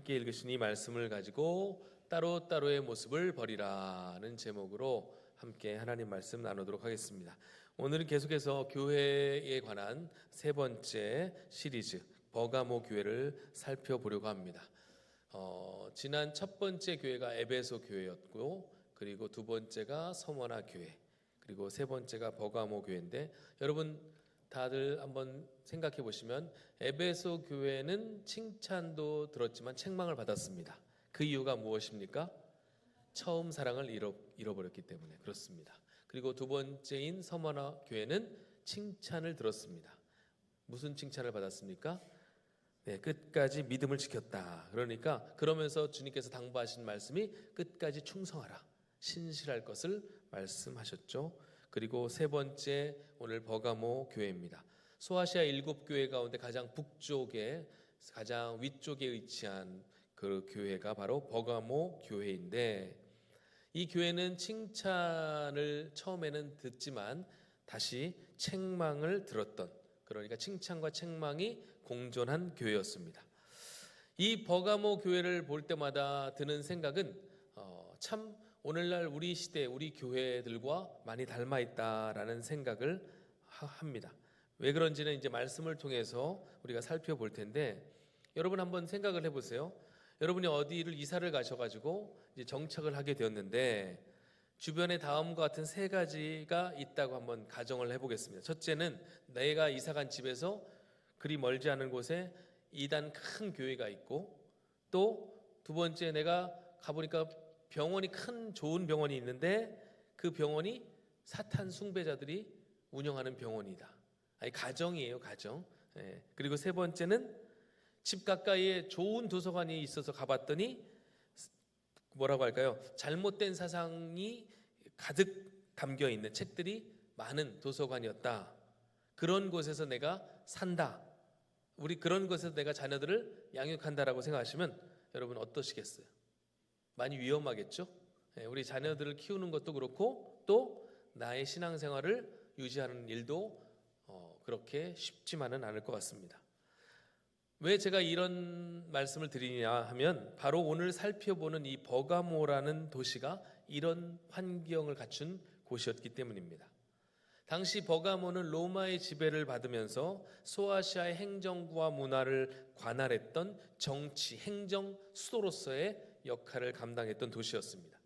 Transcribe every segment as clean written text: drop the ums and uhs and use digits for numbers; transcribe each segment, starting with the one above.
함께 읽으신 이 말씀을 가지고 따로따로의 모습을 버리라는 제목으로 함께 하나님 말씀 나누도록 하겠습니다. 오늘은 계속해서 교회에 관한 세 번째 시리즈 버가모 교회를 살펴보려고 합니다. 지난 첫 번째 교회가 에베소 교회였고, 그리고 두 번째가 서머나 교회, 그리고 세 번째가 버가모 교회인데, 여러분 다들 한번 생각해 보시면 에베소 교회는 칭찬도 들었지만 책망을 받았습니다. 그 이유가 무엇입니까? 처음 사랑을 잃어버렸기 때문에 그렇습니다. 그리고 두 번째인 서머나 교회는 칭찬을 들었습니다. 무슨 칭찬을 받았습니까? 네, 끝까지 믿음을 지켰다. 그러면서 주님께서 당부하신 말씀이 끝까지 충성하라, 신실할 것을 말씀하셨죠. 그리고 세 번째, 오늘 버가모 교회입니다. 소아시아 7교회 가운데 가장 북쪽에, 가장 위쪽에 위치한 그 교회가 바로 버가모 교회인데, 이 교회는 칭찬을 처음에는 듣지만 다시 책망을 들었던, 그러니까 칭찬과 책망이 공존한 교회였습니다. 이 버가모 교회를 볼 때마다 드는 생각은 참 오늘날 우리 시대, 우리 교회들과 많이 닮아 있다라는 생각을 합니다. 왜 그런지는 이제 말씀을 통해서 우리가 살펴볼 텐데, 여러분 한번 생각을 해보세요. 여러분이 어디를 이사를 가셔가지고 이제 정착을 하게 되었는데, 주변에 다음과 같은 세 가지가 있다고 한번 가정을 해보겠습니다. 첫째는 내가 이사간 집에서 그리 멀지 않은 곳에 이단 큰 교회가 있고, 또 두 번째, 내가 가보니까 병원이, 큰 좋은 병원이 있는데 그 병원이 사탄 숭배자들이 운영하는 병원이다. 아니, 가정이에요, 가정. 그리고 세 번째는 집 가까이에 좋은 도서관이 있어서 가봤더니 뭐라고 할까요? 잘못된 사상이 가득 담겨 있는 책들이 많은 도서관이었다. 그런 곳에서 내가 산다. 우리 그런 곳에서 내가 자녀들을 양육한다라고 생각하시면 여러분 어떠시겠어요? 많이 위험하겠죠? 우리 자녀들을 키우는 것도 그렇고, 또 나의 신앙생활을 유지하는 일도 그렇게 쉽지만은 않을 것 같습니다. 왜 제가 이런 말씀을 드리냐 하면, 바로 오늘 살펴보는 이 버가모라는 도시가 이런 환경을 갖춘 곳이었기 때문입니다. 당시 버가모는 로마의 지배를 받으면서 소아시아의 행정부와 문화를 관할했던 정치, 행정 수도로서의 역할을 감당했던 도시였습니다.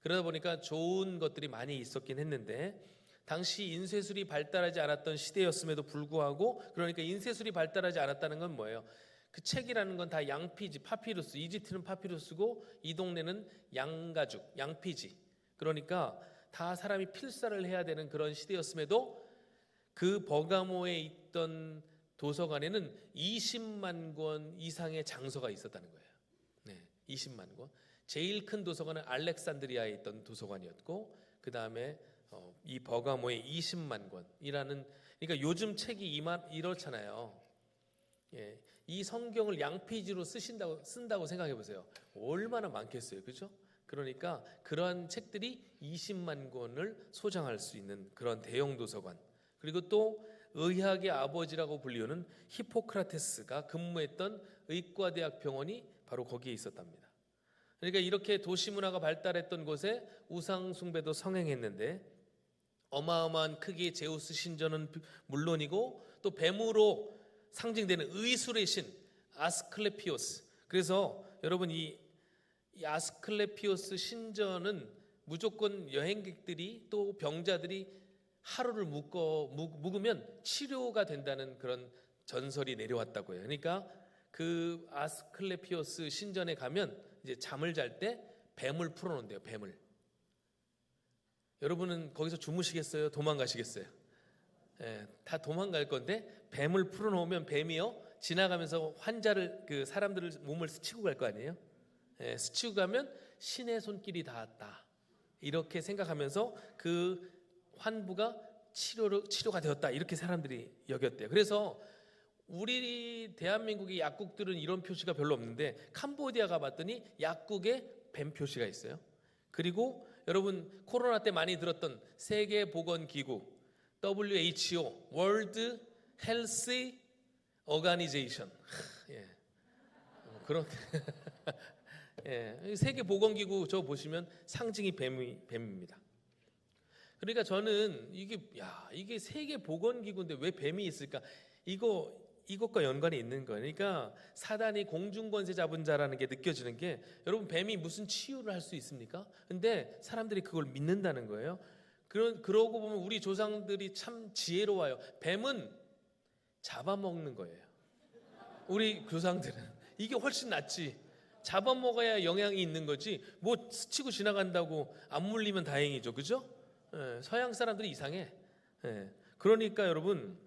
그러다 보니까 좋은 것들이 많이 있었긴 했는데, 당시 인쇄술이 발달하지 않았던 시대였음에도 불구하고, 그러니까 인쇄술이 발달하지 않았다는 건 뭐예요? 그 책이라는 건 다 양피지, 파피루스, 이집트는 파피루스고 이 동네는 양가죽, 양피지. 그러니까 다 사람이 필사를 해야 되는 그런 시대였음에도 그 버가모에 있던 도서관에는 20만 권 이상의 장서가 있었다는 거예요. 네, 20만 권. 제일 큰 도서관은 알렉산드리아에 있던 도서관이었고, 그 다음에 이 버가모에 20만 권이라는, 그러니까 요즘 책이 이렇잖아요. 이 성경을 양피지로 쓴다고 생각해 보세요. 얼마나 많겠어요, 그렇죠? 그러니까 그러한 책들이 20만 권을 소장할 수 있는 그런 대형 도서관, 그리고 또 의학의 아버지라고 불리우는 히포크라테스가 근무했던 의과대학 병원이 바로 거기에 있었답니다. 그러니까 이렇게 도시 문화가 발달했던 곳에 우상 숭배도 성행했는데, 어마어마한 크기의 제우스 신전은 물론이고, 또 뱀으로 상징되는 의술의 신 아스클레피오스. 그래서 여러분 이 아스클레피오스 신전은 무조건 여행객들이, 또 병자들이 하루를 묵으면 치료가 된다는 그런 전설이 내려왔다고 해요. 그러니까 그 아스클레피오스 신전에 가면 이제 잠을 잘 때 뱀을 풀어놓는데요, 뱀을. 여러분은 거기서 주무시겠어요? 도망가시겠어요? 다 도망갈 건데, 뱀을 풀어놓으면 뱀이요 지나가면서 환자를, 그 사람들을 몸을 스치고 갈 거 아니에요? 스치고 가면 신의 손길이 닿았다, 이렇게 생각하면서 그 환부가 치료가 되었다, 이렇게 사람들이 여겼대요. 그래서 우리 대한민국의 약국들은 이런 표시가 별로 없는데, 캄보디아 가봤더니 약국에 뱀 표시가 있어요. 그리고 여러분 코로나 때 많이 들었던 세계보건기구 WHO, 월드 헬스 오가니제이션, 그런 예, 세계 보건기구 저 보시면 상징이 뱀입니다. 그러니까 저는 이게 세계 보건기구인데 왜 뱀이 있을까? 이것과 연관이 있는 거예요. 그러니까 사단이 공중권세 잡은 자라는 게 느껴지는 게, 여러분 뱀이 무슨 치유를 할 수 있습니까? 근데 사람들이 그걸 믿는다는 거예요. 그러고 보면 우리 조상들이 참 지혜로워요. 뱀은 잡아먹는 거예요. 우리 조상들은 이게 훨씬 낫지. 잡아먹어야 영향이 있는 거지. 뭐 스치고 지나간다고 안 물리면 다행이죠, 그죠? 예, 서양 사람들이 이상해. 예, 그러니까 여러분,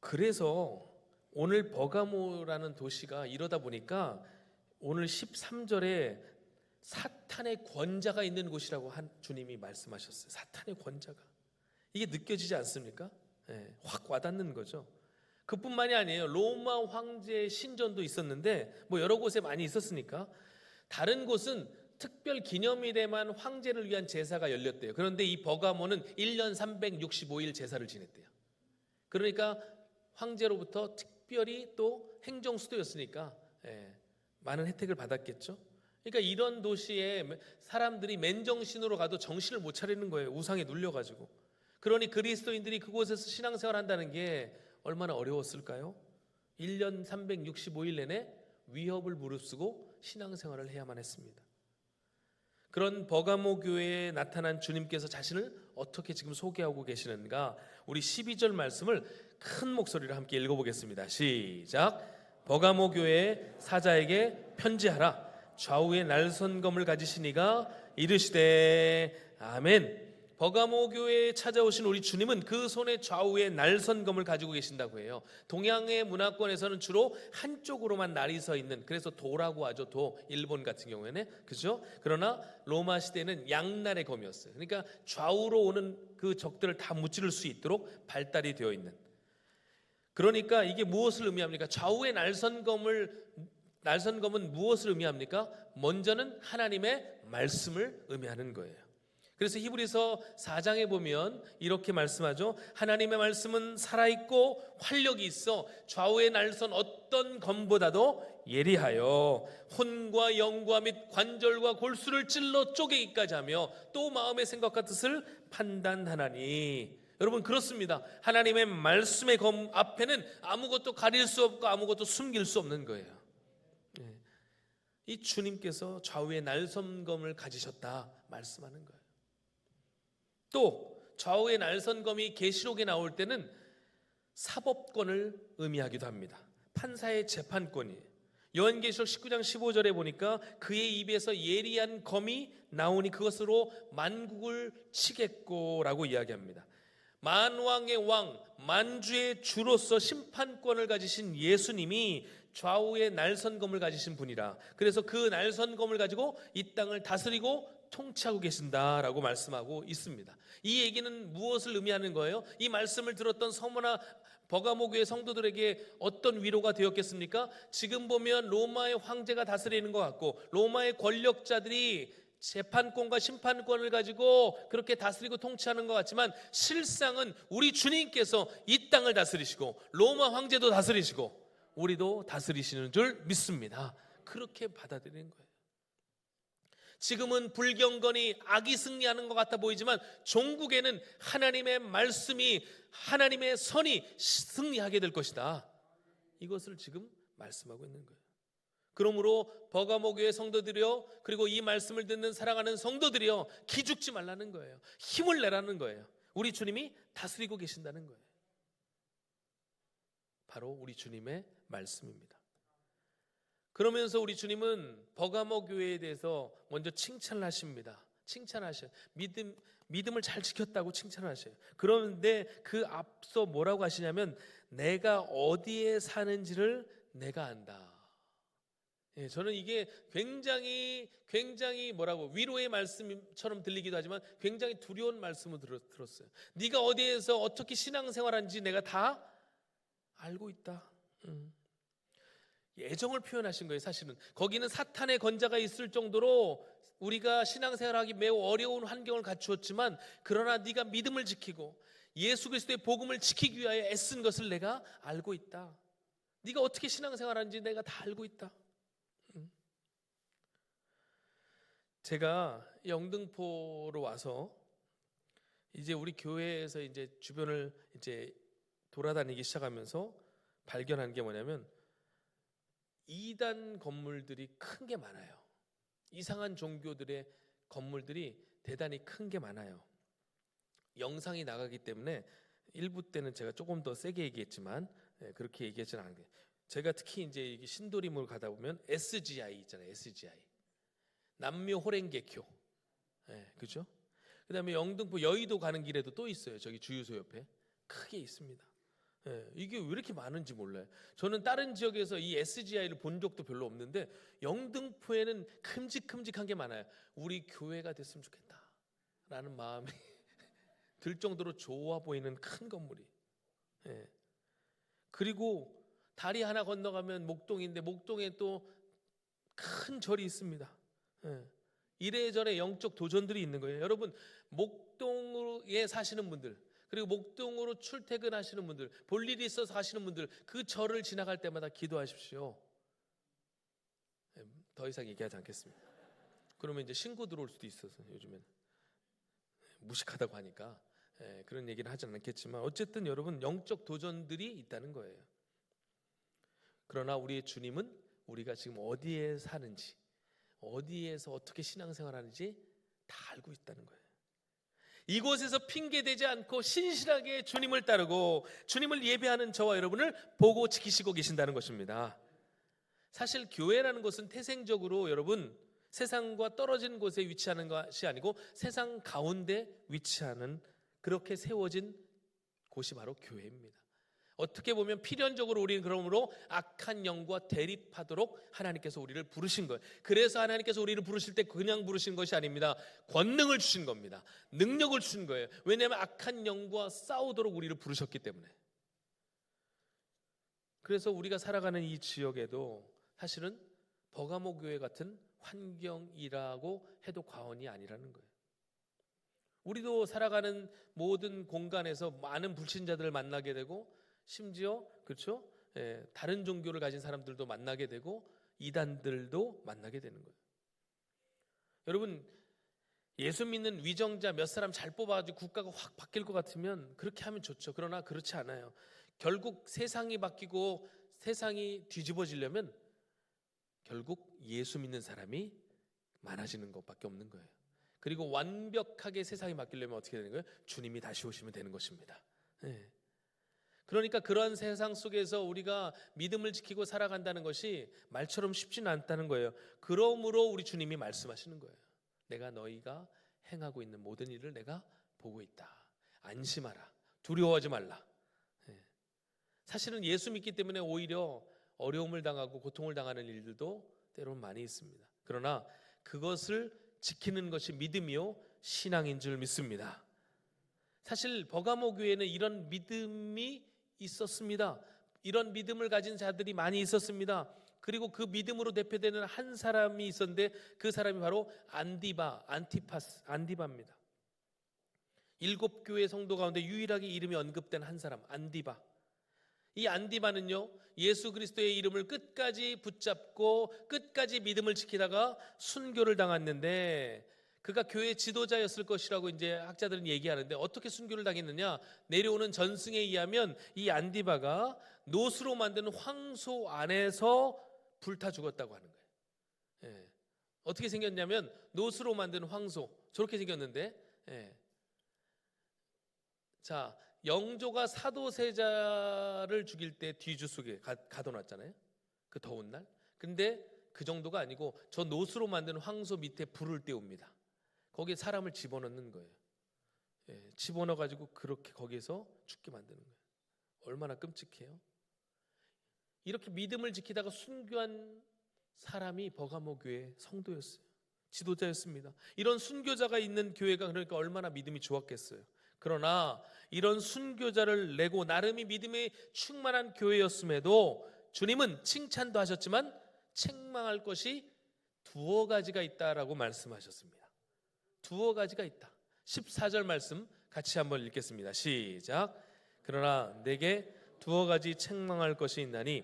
그래서 오늘 버가모라는 도시가 이러다 보니까 오늘 13절에 사탄의 권자가 있는 곳이라고 주님이 말씀하셨어요. 사탄의 권자가. 이게 느껴지지 않습니까? 예, 확 와닿는 거죠. 그뿐만이 아니에요. 로마 황제의 신전도 있었는데 뭐 여러 곳에 많이 있었으니까, 다른 곳은 특별 기념일에만 황제를 위한 제사가 열렸대요. 그런데 이 버가모는 1년 365일 제사를 지냈대요. 그러니까 황제로부터 특별히 또 행정 수도였으니까 많은 혜택을 받았겠죠. 그러니까 이런 도시에 사람들이 맨정신으로 가도 정신을 못 차리는 거예요. 우상에 눌려가지고. 그러니 그리스도인들이 그곳에서 신앙생활 한다는 게 얼마나 어려웠을까요? 1년 365일 내내 위협을 무릅쓰고 신앙생활을 해야만 했습니다. 그런 버가모 교회에 나타난 주님께서 자신을 어떻게 지금 소개하고 계시는가? 우리 12절 말씀을 큰 목소리로 함께 읽어보겠습니다. 시작. 버가모 교회 사자에게 편지하라. 좌우에 날선검을 가지신 이가 이르시되 아멘. 버가모 교회에 찾아오신 우리 주님은 그 손에 좌우에 날선검을 가지고 계신다고 해요. 동양의 문화권에서는 주로 한쪽으로만 날이 서 있는, 그래서 도라고 하죠. 도, 일본 같은 경우에는, 그죠? 그러나 로마 시대는 양날의 검이었어요. 그러니까 좌우로 오는 그 적들을 다 무찌를 수 있도록 발달이 되어 있는. 그러니까 이게 무엇을 의미합니까? 좌우의 날선검은 무엇을 의미합니까? 먼저는 하나님의 말씀을 의미하는 거예요. 그래서 히브리서 4장에 보면 이렇게 말씀하죠. 하나님의 말씀은 살아있고 활력이 있어 좌우의 날선 어떤 검보다도 예리하여 혼과 영과 및 관절과 골수를 찔러 쪼개기까지 하며 또 마음의 생각과 뜻을 판단하나니. 여러분, 그렇습니다. 하나님의 말씀의 검 앞에는 아무것도 가릴 수 없고 아무것도 숨길 수 없는 거예요. 이 주님께서 좌우의 날선검을 가지셨다 말씀하는 거예요. 또 좌우의 날선검이 계시록에 나올 때는 사법권을 의미하기도 합니다. 판사의 재판권이에요. 요한계시록 19장 15절에 보니까 그의 입에서 예리한 검이 나오니 그것으로 만국을 치겠고라고 이야기합니다. 만왕의 왕, 만주의 주로서 심판권을 가지신 예수님이 좌우의 날선검을 가지신 분이라. 그래서 그 날선검을 가지고 이 땅을 다스리고 통치하고 계신다라고 말씀하고 있습니다. 이 얘기는 무엇을 의미하는 거예요? 이 말씀을 들었던 서머나 버가모 교회 성도들에게 어떤 위로가 되었겠습니까? 지금 보면 로마의 황제가 다스리는 것 같고 로마의 권력자들이 재판권과 심판권을 가지고 그렇게 다스리고 통치하는 것 같지만, 실상은 우리 주님께서 이 땅을 다스리시고 로마 황제도 다스리시고 우리도 다스리시는 줄 믿습니다. 그렇게 받아들이는 거예요. 지금은 불경건이 악이 승리하는 것 같아 보이지만 종국에는 하나님의 말씀이, 하나님의 선이 승리하게 될 것이다. 이것을 지금 말씀하고 있는 거예요. 그러므로 버가모 교회 성도들이요, 그리고 이 말씀을 듣는 사랑하는 성도들이요, 기죽지 말라는 거예요. 힘을 내라는 거예요. 우리 주님이 다스리고 계신다는 거예요. 바로 우리 주님의 말씀입니다. 그러면서 우리 주님은 버가모 교회에 대해서 먼저 칭찬을 하십니다. 칭찬하셔요. 믿음을 잘 지켰다고 칭찬을 하셔요. 그런데 그 앞서 뭐라고 하시냐면 내가 어디에 사는지를 내가 안다. 예, 저는 이게 굉장히 뭐라고 위로의 말씀처럼 들리기도 하지만 굉장히 두려운 말씀을 들었어요. 네가 어디에서 어떻게 신앙생활하는지 내가 다 알고 있다. 애정을 표현하신 거예요. 사실은 거기는 사탄의 권자가 있을 정도로 우리가 신앙생활하기 매우 어려운 환경을 갖추었지만, 그러나 네가 믿음을 지키고 예수 그리스도의 복음을 지키기 위하여 애쓴 것을 내가 알고 있다. 네가 어떻게 신앙생활하는지 내가 다 알고 있다. 제가 영등포로 와서 이제 우리 교회에서 이제 주변을 이제 돌아다니기 시작하면서 발견한 게 뭐냐면 이단 건물들이 큰 게 많아요. 이상한 종교들의 건물들이 대단히 큰 게 많아요. 영상이 나가기 때문에 일부 때는 제가 조금 더 세게 얘기했지만 그렇게 얘기하지는 않은데, 제가 특히 이제 이게 신도림을 가다 보면 SGI 있잖아요. SGI 남묘 호랭개교, 그죠? 그다음에 영등포 여의도 가는 길에도 또 있어요. 저기 주유소 옆에 크게 있습니다. 이게 왜 이렇게 많은지 몰라요. 저는 다른 지역에서 이 SGI를 본 적도 별로 없는데 영등포에는 큼직큼직한 게 많아요. 우리 교회가 됐으면 좋겠다라는 마음이 들 정도로 좋아 보이는 큰 건물이. 그리고 다리 하나 건너가면 목동인데 목동에 또 큰 절이 있습니다. 이래저래 영적 도전들이 있는 거예요. 여러분, 목동에 사시는 분들, 그리고 목동으로 출퇴근하시는 분들, 볼 일이 있어서 가시는 분들, 그 절을 지나갈 때마다 기도하십시오. 더 이상 얘기하지 않겠습니다. 그러면 이제 신고 들어올 수도 있어서 요즘엔 무식하다고 하니까 그런 얘기를 하지 않겠지만, 어쨌든 여러분, 영적 도전들이 있다는 거예요. 그러나 우리의 주님은 우리가 지금 어디에 사는지, 어디에서 어떻게 신앙생활하는지 다 알고 있다는 거예요. 이곳에서 핑계대지 않고 신실하게 주님을 따르고 주님을 예배하는 저와 여러분을 보고 지키시고 계신다는 것입니다. 사실 교회라는 것은 태생적으로 여러분 세상과 떨어진 곳에 위치하는 것이 아니고 세상 가운데 위치하는, 그렇게 세워진 곳이 바로 교회입니다. 어떻게 보면 필연적으로 우리는 그러므로 악한 영과 대립하도록 하나님께서 우리를 부르신 거예요. 그래서 하나님께서 우리를 부르실 때 그냥 부르신 것이 아닙니다. 권능을 주신 겁니다. 능력을 주신 거예요. 왜냐하면 악한 영과 싸우도록 우리를 부르셨기 때문에. 그래서 우리가 살아가는 이 지역에도 사실은 버가모 교회 같은 환경이라고 해도 과언이 아니라는 거예요. 우리도 살아가는 모든 공간에서 많은 불신자들을 만나게 되고, 심지어 그렇죠? 다른 종교를 가진 사람들도 만나게 되고 이단들도 만나게 되는 거예요. 여러분, 예수 믿는 위정자 몇 사람 잘 뽑아가지고 국가가 확 바뀔 것 같으면 그렇게 하면 좋죠. 그러나 그렇지 않아요. 결국 세상이 바뀌고 세상이 뒤집어지려면 결국 예수 믿는 사람이 많아지는 것밖에 없는 거예요. 그리고 완벽하게 세상이 바뀌려면 어떻게 되는 거예요? 주님이 다시 오시면 되는 것입니다. 그러니까 그러한 세상 속에서 우리가 믿음을 지키고 살아간다는 것이 말처럼 쉽지는 않다는 거예요. 그러므로 우리 주님이 말씀하시는 거예요. 내가 너희가 행하고 있는 모든 일을 내가 보고 있다. 안심하라. 두려워하지 말라. 사실은 예수 믿기 때문에 오히려 어려움을 당하고 고통을 당하는 일들도 때로는 많이 있습니다. 그러나 그것을 지키는 것이 믿음이요 신앙인 줄 믿습니다. 사실 버가모 교회는 이런 믿음이 있었습니다. 이런 믿음을 가진 자들이 많이 있었습니다. 그리고 그 믿음으로 대표되는 한 사람이 있었는데 그 사람이 바로 안디바입니다. 7교회 성도 가운데 유일하게 이름이 언급된 한 사람, 안디바. 이 안디바는요, 예수 그리스도의 이름을 끝까지 붙잡고 끝까지 믿음을 지키다가 순교를 당했는데, 그가 교회 지도자였을 것이라고 이제 학자들은 얘기하는데, 어떻게 순교를 당했느냐? 내려오는 전승에 의하면 이 안디바가 노수로 만든 황소 안에서 불타 죽었다고 하는 거예요. 어떻게 생겼냐면 노수로 만든 황소, 저렇게 생겼는데, 자, 영조가 사도세자를 죽일 때 뒤주 속에 가둬놨잖아요. 그 더운 날. 근데 그 정도가 아니고 저 노수로 만든 황소 밑에 불을 떼웁니다. 거기에 사람을 집어넣는 거예요. 집어넣어가지고 그렇게 거기에서 죽게 만드는 거예요. 얼마나 끔찍해요. 이렇게 믿음을 지키다가 순교한 사람이 버가모 교회 성도였어요. 지도자였습니다. 이런 순교자가 있는 교회가 그러니까 얼마나 믿음이 좋았겠어요. 그러나 이런 순교자를 내고 나름이 믿음에 충만한 교회였음에도 주님은 칭찬도 하셨지만 책망할 것이 두어 가지가 있다라고 말씀하셨습니다. 두어 가지가 있다. 14절 말씀 같이 한번 읽겠습니다. 시작. 그러나 내게 두어 가지 책망할 것이 있나니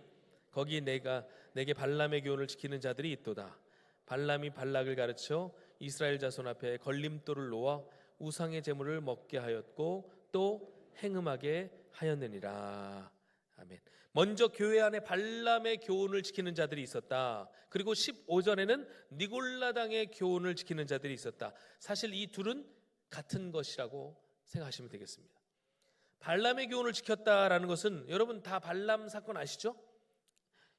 거기 내게 발람의 교훈을 지키는 자들이 있도다. 발람이 발락을 가르쳐 이스라엘 자손 앞에 걸림돌을 놓아 우상의 제물을 먹게 하였고 또 행음하게 하였느니라. 아멘. 먼저 교회 안에 발람의 교훈을 지키는 자들이 있었다. 그리고 15절에는 니골라당의 교훈을 지키는 자들이 있었다. 사실 이 둘은 같은 것이라고 생각하시면 되겠습니다. 발람의 교훈을 지켰다라는 것은 여러분 다 발람 사건 아시죠?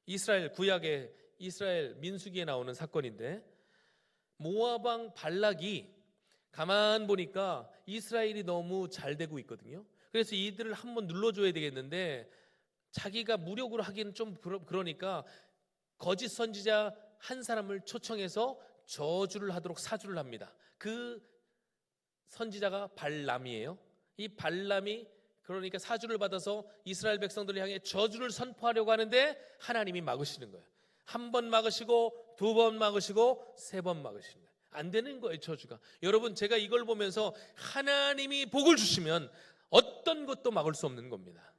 이스라엘 구약의 이스라엘 민수기에 나오는 사건인데, 모압 왕 발락이 가만 보니까 이스라엘이 너무 잘 되고 있거든요. 그래서 이들을 한번 눌러줘야 되겠는데 자기가 무력으로 하기는 좀 그러니까 거짓 선지자 한 사람을 초청해서 저주를 하도록 사주를 합니다. 그 선지자가 발람이에요. 이 발람이 그러니까 사주를 받아서 이스라엘 백성들을 향해 저주를 선포하려고 하는데 하나님이 막으시는 거예요. 한 번 막으시고 두 번 막으시고 세 번 막으시는 거예요. 안 되는 거예요, 저주가. 여러분, 제가 이걸 보면서 하나님이 복을 주시면 어떤 것도 막을 수 없는 겁니다.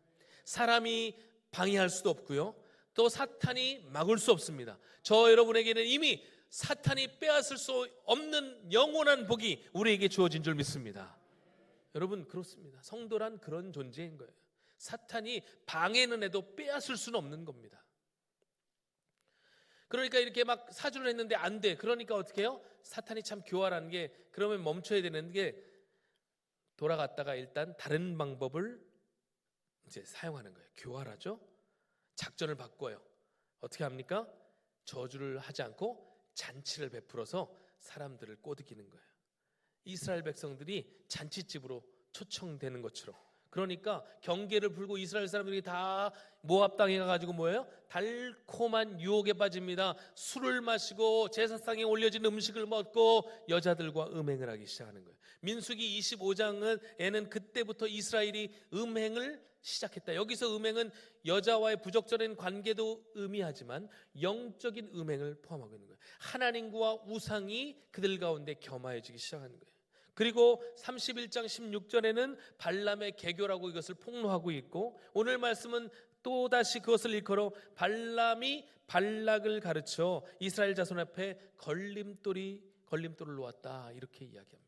사람이 방해할 수도 없고요, 또 사탄이 막을 수 없습니다. 저 여러분에게는 이미 사탄이 빼앗을 수 없는 영원한 복이 우리에게 주어진 줄 믿습니다. 여러분, 그렇습니다. 성도란 그런 존재인 거예요. 사탄이 방해는 해도 빼앗을 수는 없는 겁니다. 그러니까 이렇게 막 사주를 했는데 안 돼. 그러니까 어떻게 해요? 사탄이 참 교활한 게, 그러면 멈춰야 되는 게 돌아갔다가 일단 다른 방법을 이제 사용하는 거예요. 교활하죠? 작전을 바꿔요. 어떻게 합니까? 저주를 하지 않고 잔치를 베풀어서 사람들을 꼬드기는 거예요. 이스라엘 백성들이 잔치집으로 초청되는 것처럼. 그러니까 경계를 풀고 이스라엘 사람들이 다 모압 땅에 가가지고 뭐예요? 달콤한 유혹에 빠집니다. 술을 마시고 제사상에 올려진 음식을 먹고 여자들과 음행을 하기 시작하는 거예요. 민수기 25장에는 그때부터 이스라엘이 음행을 시작했다. 여기서 음행은 여자와의 부적절한 관계도 의미하지만 영적인 음행을 포함하고 있는 거예요. 하나님과 우상이 그들 가운데 겸하여지기 시작하는 거예요. 그리고 31장 16절에는 발람의 개교라고 이것을 폭로하고 있고, 오늘 말씀은 또다시 그것을 일컬어 발람이 발락을 가르쳐 이스라엘 자손 앞에 걸림돌을 놓았다, 이렇게 이야기합니다.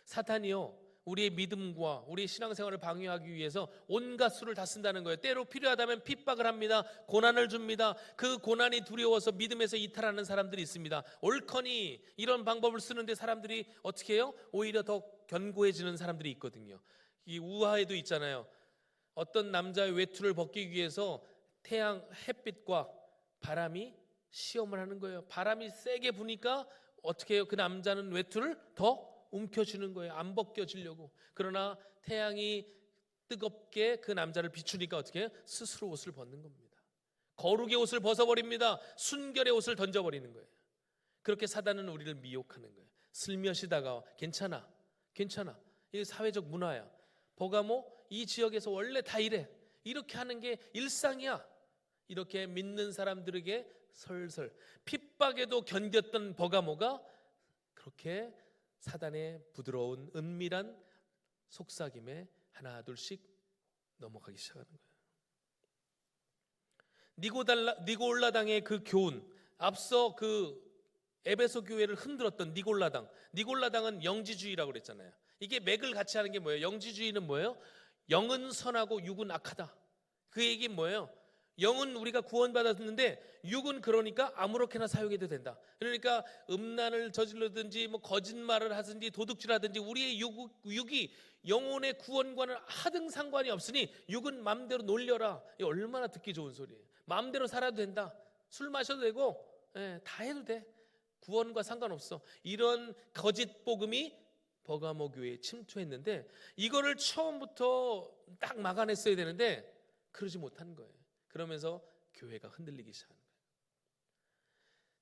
사탄이요, 우리의 믿음과 우리의 신앙생활을 방해하기 위해서 온갖 수를 다 쓴다는 거예요. 때로 필요하다면 핍박을 합니다. 고난을 줍니다. 그 고난이 두려워서 믿음에서 이탈하는 사람들이 있습니다. 옳거니 이런 방법을 쓰는데 사람들이 어떻게 해요? 오히려 더 견고해지는 사람들이 있거든요. 이 우화에도 있잖아요. 어떤 남자의 외투를 벗기 위해서 태양, 햇빛과 바람이 시험을 하는 거예요. 바람이 세게 부니까 어떻게 해요? 그 남자는 외투를 더 움켜쥐는 거예요. 안 벗겨지려고. 그러나 태양이 뜨겁게 그 남자를 비추니까 어떻게 해요? 스스로 옷을 벗는 겁니다. 거룩의 옷을 벗어버립니다. 순결의 옷을 던져버리는 거예요. 그렇게 사단은 우리를 미혹하는 거예요. 슬며시 다가와. 괜찮아. 이게 사회적 문화야. 버가모 이 지역에서 원래 다 이래. 이렇게 하는 게 일상이야. 이렇게 믿는 사람들에게 설설 핍박에도 견뎠던 버가모가 그렇게 사단의 부드러운 은밀한 속삭임에 하나 둘씩 넘어가기 시작하는 거예요. 니골라당의 그 교훈, 앞서 그 에베소 교회를 흔들었던 니골라당은 영지주의라고 그랬잖아요. 이게 맥을 같이 하는 게 뭐예요? 영지주의는 뭐예요? 영은 선하고 육은 악하다. 그 얘기는 뭐예요? 영은 우리가 구원받았는데 육은 그러니까 아무렇게나 사용해도 된다. 그러니까 음란을 저질러든지 뭐 거짓말을 하든지 도둑질하든지 우리의 육이 영혼의 구원과는 하등 상관이 없으니 육은 마음대로 놀려라. 이게 얼마나 듣기 좋은 소리예요. 마음대로 살아도 된다. 술 마셔도 되고 다 해도 돼. 구원과 상관없어. 이런 거짓 복음이 버가모 교회에 침투했는데 이거를 처음부터 딱 막아냈어야 되는데 그러지 못한 거예요. 그러면서 교회가 흔들리기 시작한 거예요.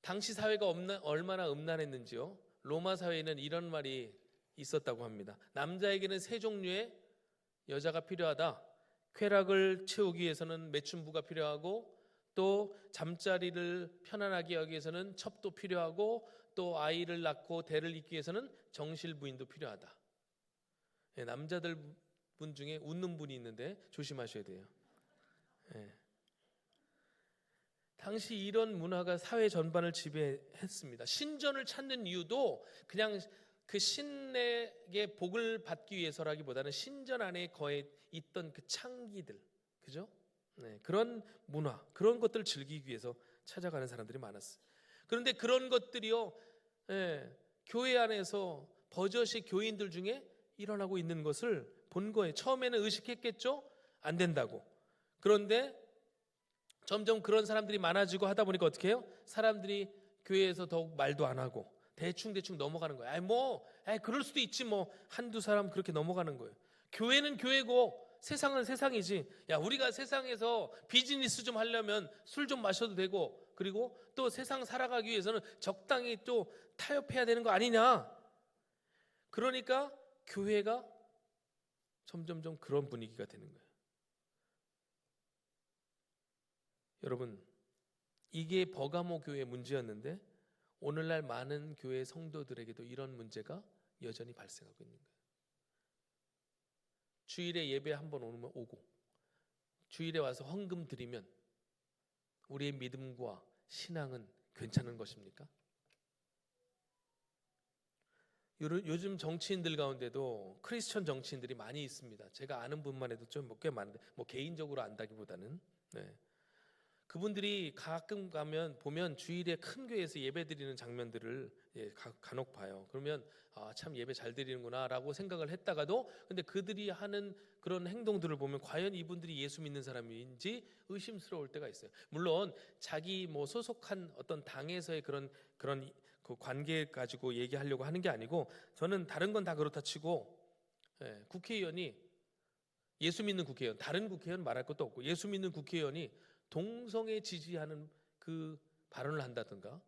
당시 사회가 얼마나 음란했는지요. 로마 사회에는 이런 말이 있었다고 합니다. 남자에게는 세 종류의 여자가 필요하다. 쾌락을 채우기 위해서는 매춘부가 필요하고, 또 잠자리를 편안하게 하기 위해서는 첩도 필요하고, 또 아이를 낳고 대를 잇기 위해서는 정실 부인도 필요하다. 남자들 분 중에 웃는 분이 있는데 조심하셔야 돼요. 당시 이런 문화가 사회 전반을 지배했습니다. 신전을 찾는 이유도 그냥 그 신에게 복을 받기 위해서라기보다는 신전 안에 거해 있던 그 창기들, 그죠? 네, 그런 문화, 그런 것들을 즐기기 위해서 찾아가는 사람들이 많았어요. 그런데 그런 것들이요, 예, 교회 안에서 버젓이 교인들 중에 일어나고 있는 것을 본 거예요. 처음에는 의식했겠죠? 안 된다고. 그런데 점점 그런 사람들이 많아지고 하다 보니까 어떻게 해요? 사람들이 교회에서 더욱 말도 안 하고 대충 넘어가는 거예요. 그럴 수도 있지 뭐. 한두 사람 그렇게 넘어가는 거예요. 교회는 교회고 세상은 세상이지. 야, 우리가 세상에서 비즈니스 좀 하려면 술 좀 마셔도 되고, 그리고 또 세상 살아가기 위해서는 적당히 또 타협해야 되는 거 아니냐. 그러니까 교회가 점점 그런 분위기가 되는 거예요. 여러분, 이게 버가모 교회의 문제였는데 오늘날 많은 교회 성도들에게도 이런 문제가 여전히 발생하고 있는 거예요. 주일에 예배 한번 오고 주일에 와서 헌금 드리면 우리의 믿음과 신앙은 괜찮은 것입니까? 요즘 정치인들 가운데도 크리스천 정치인들이 많이 있습니다. 제가 아는 분만 해도 좀 꽤 많은데, 뭐 개인적으로 안다기보다는, 네. 그분들이 가끔 보면 주일에 큰 교회에서 예배 드리는 장면들을 간혹 봐요. 그러면 참 예배 잘 드리는구나라고 생각을 했다가도, 근데 그들이 하는 그런 행동들을 보면 과연 이분들이 예수 믿는 사람인지 의심스러울 때가 있어요. 물론 자기 뭐 소속한 어떤 당에서의 그런 그 관계 가지고 얘기하려고 하는 게 아니고, 저는 다른 건 다 그렇다 치고, 국회의원이 예수 믿는 국회의원, 다른 국회의원 말할 것도 없고 예수 믿는 국회의원이 동성애 지지하는 그 발언을 한다든가,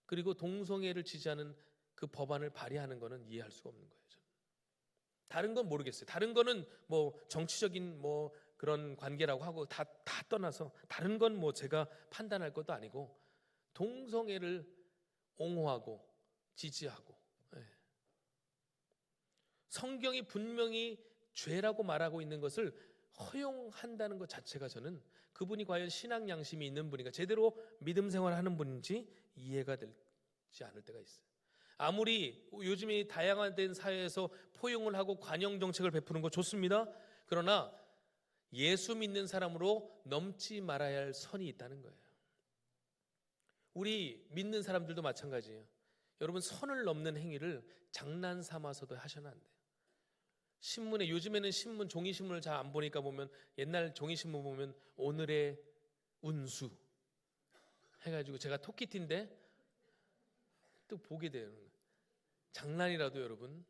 그리고 동성애를 지지하는 그 법안을 발의하는 것은 이해할 수가 없는 거예요. 저는. 다른 건 모르겠어요. 다른 거는 뭐 정치적인 뭐 그런 관계라고 하고 다 떠나서 다른 건 뭐 제가 판단할 것도 아니고, 동성애를 옹호하고 지지하고, 성경이 분명히 죄라고 말하고 있는 것을 허용한다는 것 자체가 저는 그분이 과연 신앙 양심이 있는 분인가, 제대로 믿음 생활하는 분인지 이해가 되지 않을 때가 있어요. 아무리 요즘에 다양화된 사회에서 포용을 하고 관용 정책을 베푸는 거 좋습니다. 그러나 예수 믿는 사람으로 넘지 말아야 할 선이 있다는 거예요. 우리 믿는 사람들도 마찬가지예요. 여러분, 선을 넘는 행위를 장난 삼아서도 하셔는 안 돼요. 신문에, 요즘에는 신문, 종이신문을 잘 안 보니까 보면, 옛날 종이신문 보면 오늘의 운수 해가지고, 제가 토끼띠인데 또 보게 돼요. 장난이라도 여러분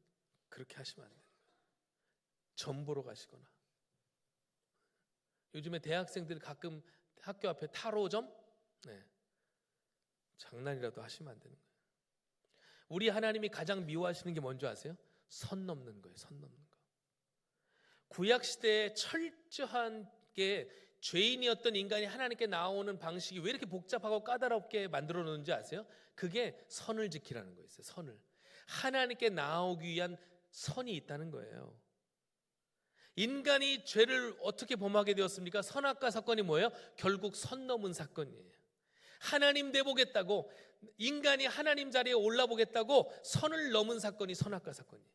그렇게 하시면 안 돼요. 점 보러 가시거나, 요즘에 대학생들 가끔 학교 앞에 타로점, 장난이라도 하시면 안 되는 거예요. 우리 하나님이 가장 미워하시는 게 뭔지 아세요? 선 넘는 거예요. 선 넘는 거. 구약 시대에 철저하게 죄인이었던 인간이 하나님께 나오는 방식이 왜 이렇게 복잡하고 까다롭게 만들어 놓는지 아세요? 그게 선을 지키라는 거였어요. 선을. 하나님께 나오기 위한 선이 있다는 거예요. 인간이 죄를 어떻게 범하게 되었습니까? 선악과 사건이 뭐예요? 결국 선 넘은 사건이에요. 하나님 돼보겠다고, 인간이 하나님 자리에 올라보겠다고 선을 넘은 사건이 선악과 사건이에요.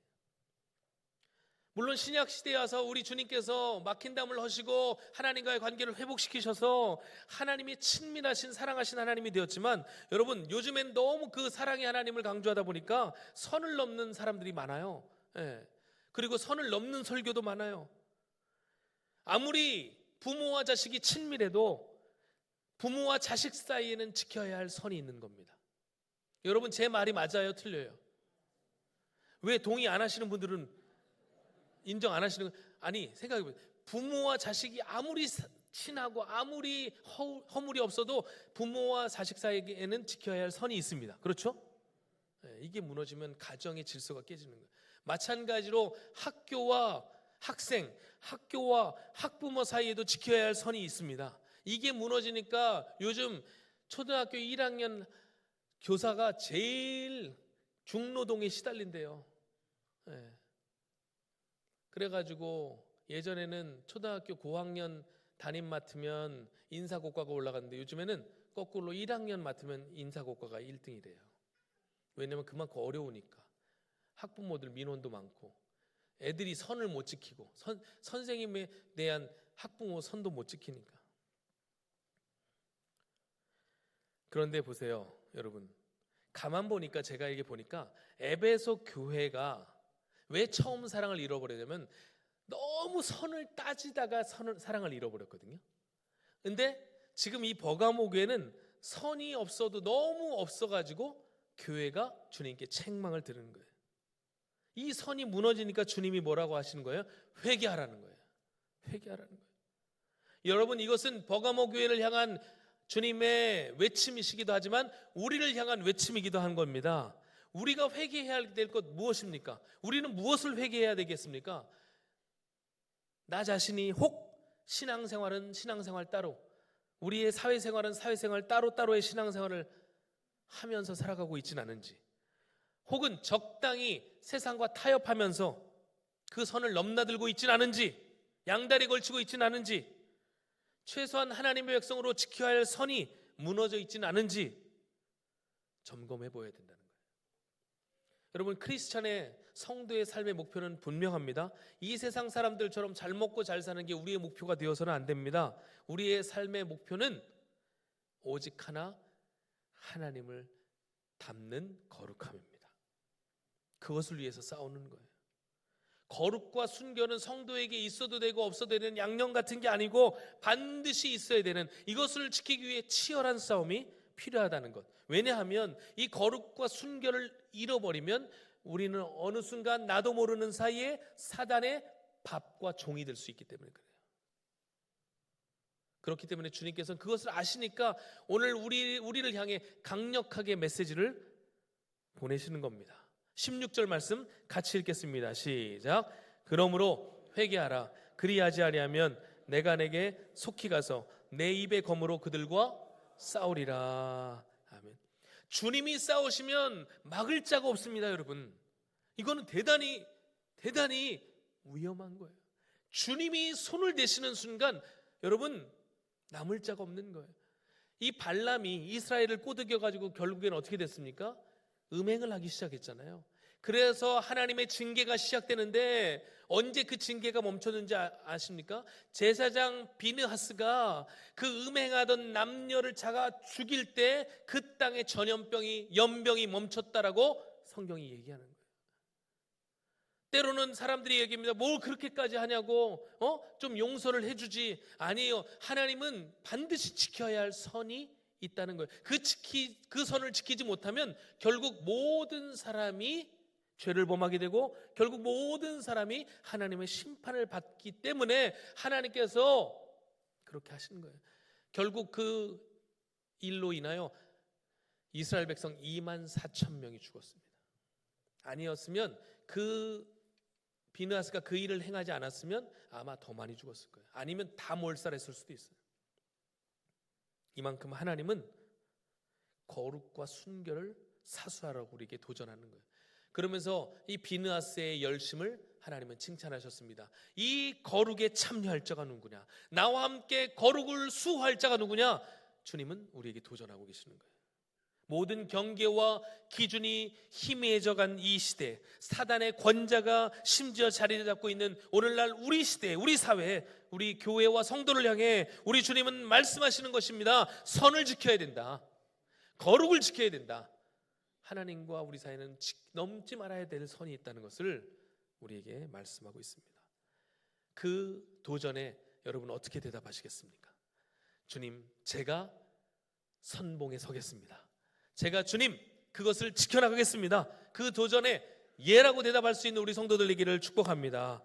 물론 신약 시대에 와서 우리 주님께서 막힌 담을 허시고 하나님과의 관계를 회복시키셔서 하나님이 친밀하신 사랑하신 하나님이 되었지만, 여러분 요즘엔 너무 그 사랑의 하나님을 강조하다 보니까 선을 넘는 사람들이 많아요. 그리고 선을 넘는 설교도 많아요. 아무리 부모와 자식이 친밀해도 부모와 자식 사이에는 지켜야 할 선이 있는 겁니다. 여러분, 제 말이 맞아요? 틀려요? 왜 동의 안 하시는 분들은 인정 안 하시는 거예요? 아니, 생각해보세요. 부모와 자식이 아무리 친하고 아무리 허물이 없어도 부모와 자식 사이에는 지켜야 할 선이 있습니다. 그렇죠? 이게 무너지면 가정의 질서가 깨지는 거예요. 마찬가지로 학교와 학생, 학교와 학부모 사이에도 지켜야 할 선이 있습니다. 이게 무너지니까 요즘 초등학교 1학년 교사가 제일 중노동에 시달린대요. 그래가지고 예전에는 초등학교 고학년 담임 맡으면 인사고과가 올라갔는데, 요즘에는 거꾸로 1학년 맡으면 인사고과가 1등이래요. 왜냐면 그만큼 어려우니까. 학부모들 민원도 많고 애들이 선을 못 지키고 선생님에 대한 학부모 선도 못 지키니까. 그런데 보세요, 여러분. 가만 보니까 제가 이게 보니까 에베소 교회가 왜 처음 사랑을 잃어버리냐면 너무 선을 따지다가 사랑을 잃어버렸거든요. 근데 지금 이 버가모 교회는 선이 없어도 너무 없어가지고 교회가 주님께 책망을 들은 거예요. 이 선이 무너지니까 주님이 뭐라고 하시는 거예요? 회개하라는 거예요. 회개하라는 거예요. 여러분, 이것은 버가모 교회를 향한 주님의 외침이시기도 하지만 우리를 향한 외침이기도 한 겁니다. 우리가 회개해야 될 것 무엇입니까? 우리는 무엇을 회개해야 되겠습니까? 나 자신이 혹 신앙생활은 신앙생활 따로, 우리의 사회생활은 사회생활 따로따로의 신앙생활을 하면서 살아가고 있지는 않은지, 혹은 적당히 세상과 타협하면서 그 선을 넘나들고 있지는 않은지, 양다리 걸치고 있지는 않은지, 최소한 하나님의 백성으로 지켜야 할 선이 무너져 있지는 않은지 점검해 보아야 된다는 거예요. 여러분, 크리스찬의 성도의 삶의 목표는 분명합니다. 이 세상 사람들처럼 잘 먹고 잘 사는 게 우리의 목표가 되어서는 안 됩니다. 우리의 삶의 목표는 오직 하나, 하나님을 닮는 거룩함입니다. 그것을 위해서 싸우는 거예요. 거룩과 순결은 성도에게 있어도 되고 없어도 되는 양념 같은 게 아니고 반드시 있어야 되는, 이것을 지키기 위해 치열한 싸움이 필요하다는 것. 왜냐하면 이 거룩과 순결을 잃어버리면 우리는 어느 순간 나도 모르는 사이에 사단의 밥과 종이 될 수 있기 때문에 그래요. 그렇기 때문에 주님께서는 그것을 아시니까 오늘 우리를 향해 강력하게 메시지를 보내시는 겁니다. 16절 말씀 같이 읽겠습니다. 시작. 그러므로 회개하라. 그리하지 아니하면 내가 내게 속히 가서 내 입의 검으로 그들과 싸우리라. 아멘. 주님이 싸우시면 막을 자가 없습니다, 여러분. 이거는 대단히 위험한 거예요. 주님이 손을 대시는 순간 여러분 남을 자가 없는 거예요. 이 발람이 이스라엘을 꼬드겨 가지고 결국에는 어떻게 됐습니까? 음행을 하기 시작했잖아요. 그래서 하나님의 징계가 시작되는데 언제 그 징계가 멈췄는지 아십니까? 제사장 비느하스가 그 음행하던 남녀를 잡아 죽일 때 그 땅의 연병이 멈췄다라고 성경이 얘기하는 거예요. 때로는 사람들이 얘기합니다. 뭘 그렇게까지 하냐고, 좀 용서를 해주지. 아니에요. 하나님은 반드시 지켜야 할 선이 있다는 거예요. 그 선을 지키지 못하면 결국 모든 사람이 죄를 범하게 되고 결국 모든 사람이 하나님의 심판을 받기 때문에 하나님께서 그렇게 하시는 거예요. 결국 그 일로 인하여 이스라엘 백성 24,000명이 죽었습니다. 아니었으면 그 비느하스가 그 일을 행하지 않았으면 아마 더 많이 죽었을 거예요. 아니면 다 몰살했을 수도 있어요. 이만큼 하나님은 거룩과 순결을 사수하라고 우리에게 도전하는 거예요. 그러면서 이 비느하스의 열심을 하나님은 칭찬하셨습니다. 이 거룩에 참여할 자가 누구냐? 나와 함께 거룩을 수호할 자가 누구냐? 주님은 우리에게 도전하고 계시는 거예요. 모든 경계와 기준이 희미해져 간 이 시대, 사단의 권자가 심지어 자리를 잡고 있는 오늘날 우리 시대, 우리 사회, 우리 교회와 성도를 향해 우리 주님은 말씀하시는 것입니다. 선을 지켜야 된다. 거룩을 지켜야 된다. 하나님과 우리 사이는 넘지 말아야 될 선이 있다는 것을 우리에게 말씀하고 있습니다. 그 도전에 여러분 어떻게 대답하시겠습니까? 주님, 제가 선봉에 서겠습니다. 제가 주님 그것을 지켜나가겠습니다. 그 도전에 예라고 대답할 수 있는 우리 성도들 되기를 축복합니다.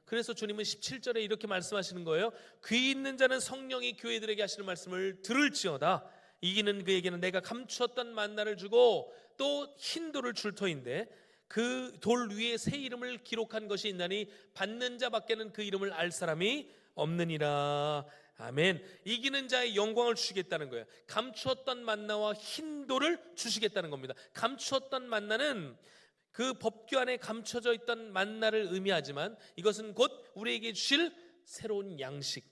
그래서 주님은 17절에 이렇게 말씀하시는 거예요. 귀 있는 자는 성령이 교회들에게 하시는 말씀을 들을지어다. 이기는 그에게는 내가 감추었던 만나를 주고 또 흰 돌을 줄 터인데 그 돌 위에 새 이름을 기록한 것이 있나니 받는 자밖에는 그 이름을 알 사람이 없느니라. 아멘. 이기는 자의 영광을 주시겠다는 거예요. 감추었던 만나와 흰 돌을 주시겠다는 겁니다. 감추었던 만나는 그 법궤 안에 감춰져 있던 만나를 의미하지만 이것은 곧 우리에게 주실 새로운 양식,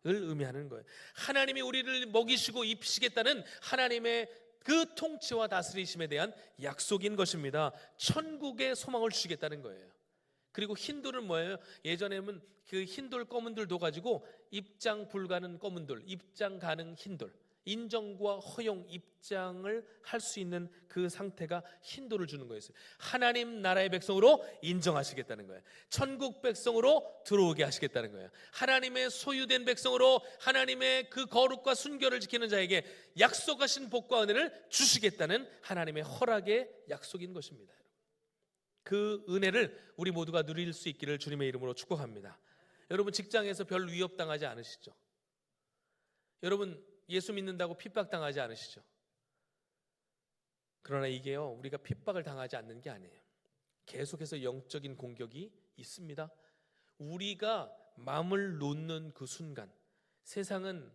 의미하는 거예요. 하나님이 우리를 먹이시고 입히시겠다는 하나님의 그 통치와 다스리심에 대한 약속인 것입니다. 천국의 소망을 주시겠다는 거예요. 그리고 흰돌은 뭐예요? 예전에는 그 흰돌 검은돌도 가지고 입장 불가능 검은돌, 입장 가능 흰돌, 인정과 허용 입장을 할 수 있는 그 상태가 흰돌을 주는 거였어요. 하나님 나라의 백성으로 인정하시겠다는 거예요. 천국 백성으로 들어오게 하시겠다는 거예요. 하나님의 소유된 백성으로 하나님의 그 거룩과 순결을 지키는 자에게 약속하신 복과 은혜를 주시겠다는 하나님의 허락의 약속인 것입니다. 그 은혜를 우리 모두가 누릴 수 있기를 주님의 이름으로 축복합니다. 여러분 직장에서 별 위협당하지 않으시죠? 여러분 예수 믿는다고 핍박당하지 않으시죠? 그러나 이게요, 우리가 핍박을 당하지 않는 게 아니에요. 계속해서 영적인 공격이 있습니다. 우리가 마음을 놓는 그 순간 세상은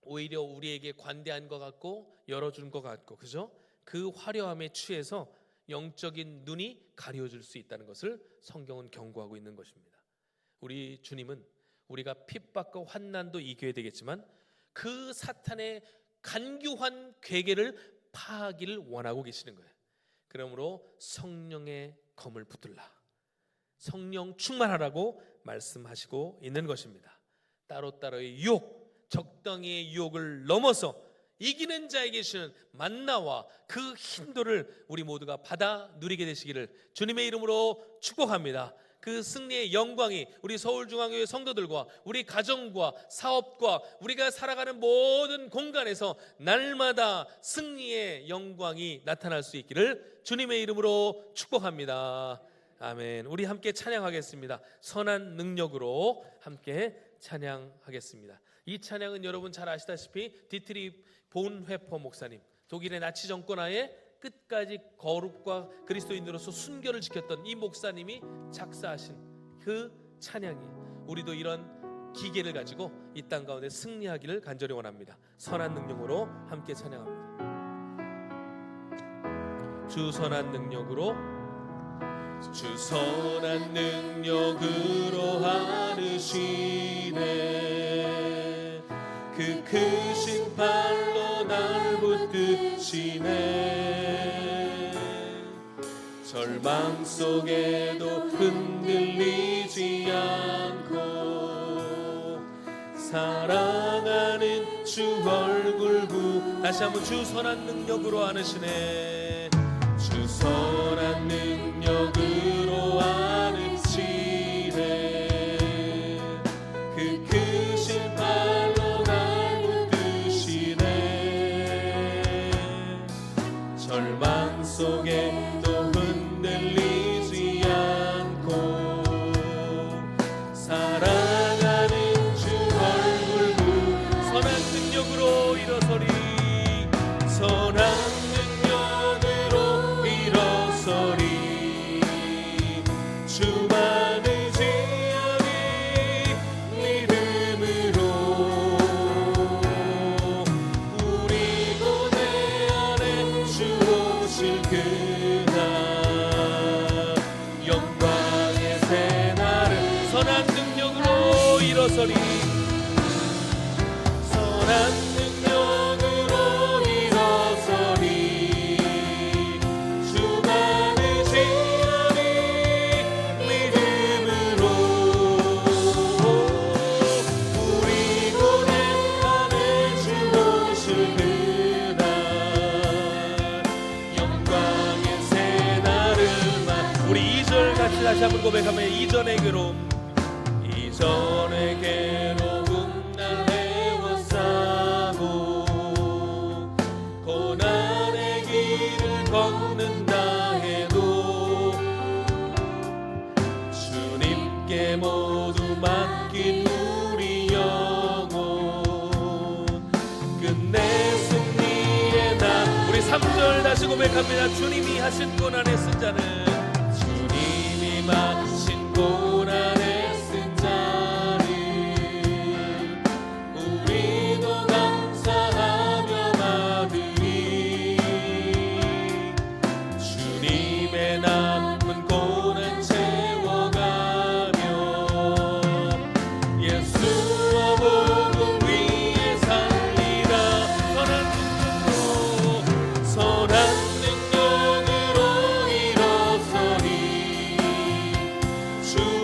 오히려 우리에게 관대한 것 같고 열어준 것 같고, 그죠? 그 화려함에 취해서 영적인 눈이 가려질 수 있다는 것을 성경은 경고하고 있는 것입니다. 우리 주님은 우리가 핍박과 환난도 이겨야 되겠지만 그 사탄의 간교한 괴계를 파하기를 원하고 계시는 거예요. 그러므로 성령의 검을 붙들라, 성령 충만하라고 말씀하시고 있는 것입니다. 따로따로의 유혹, 적당히의 유혹을 넘어서 이기는 자에게 주시는 만나와 그 힘도를 우리 모두가 받아 누리게 되시기를 주님의 이름으로 축복합니다. 그 승리의 영광이 우리 서울중앙교회 성도들과 우리 가정과 사업과 우리가 살아가는 모든 공간에서 날마다 승리의 영광이 나타날 수 있기를 주님의 이름으로 축복합니다. 아멘. 우리 함께 찬양하겠습니다. 선한 능력으로 함께 찬양하겠습니다. 이 찬양은 여러분 잘 아시다시피 디트리 본회퍼 목사님, 독일의 나치 정권 하에 끝까지 거룩과 그리스도인으로서 순결을 지켰던 이 목사님이 작사하신 그 찬양이에요. 우리도 이런 기계를 가지고 이 땅 가운데 승리하기를 간절히 원합니다. 선한 능력으로 함께 찬양합니다. 주 선한 능력으로, 주 선한 능력으로 하시네. 그 크신 팔로 날 붙드시네. 절망 속에도 흔들리지 않고 사랑하는 주 얼굴 다시 한번 주 선한 능력으로 안으시네. 주 선한 능력으로 안으시네. 그 크신 팔로 날 붙드시네. 절망 속에도 흔들리지 않고 사랑하는 주 얼굴 선한 능력으로 일어서리. 선한 능력으로 일어서리. 주만 의지하니 믿음으로 우리 고뇌 안에 주 오실 그날 영광의 새날을 선한 능력으로 일어서리. 선한 능력으로 일어서리. 주만 의지하니 믿음으로 우리 고뇌 안에 주 오실 그날 영광의 새날을 우리 2절 같이 다시 한번 고백하며 이전의 괴로움, 이전의 괴로움 날 헤워싸고 고난의 길을 걷는다 해도 주님께 모두 맡긴 우리 영혼 끝내 승리의 날. 우리 3절 다시 고백합니다. 주님이 하신 고난의 쓴 자는 주님이 마신 고난의 쓴 자를 우리도 감사하며 받으리. 주님의 남은 고난 채워가며 예수와 주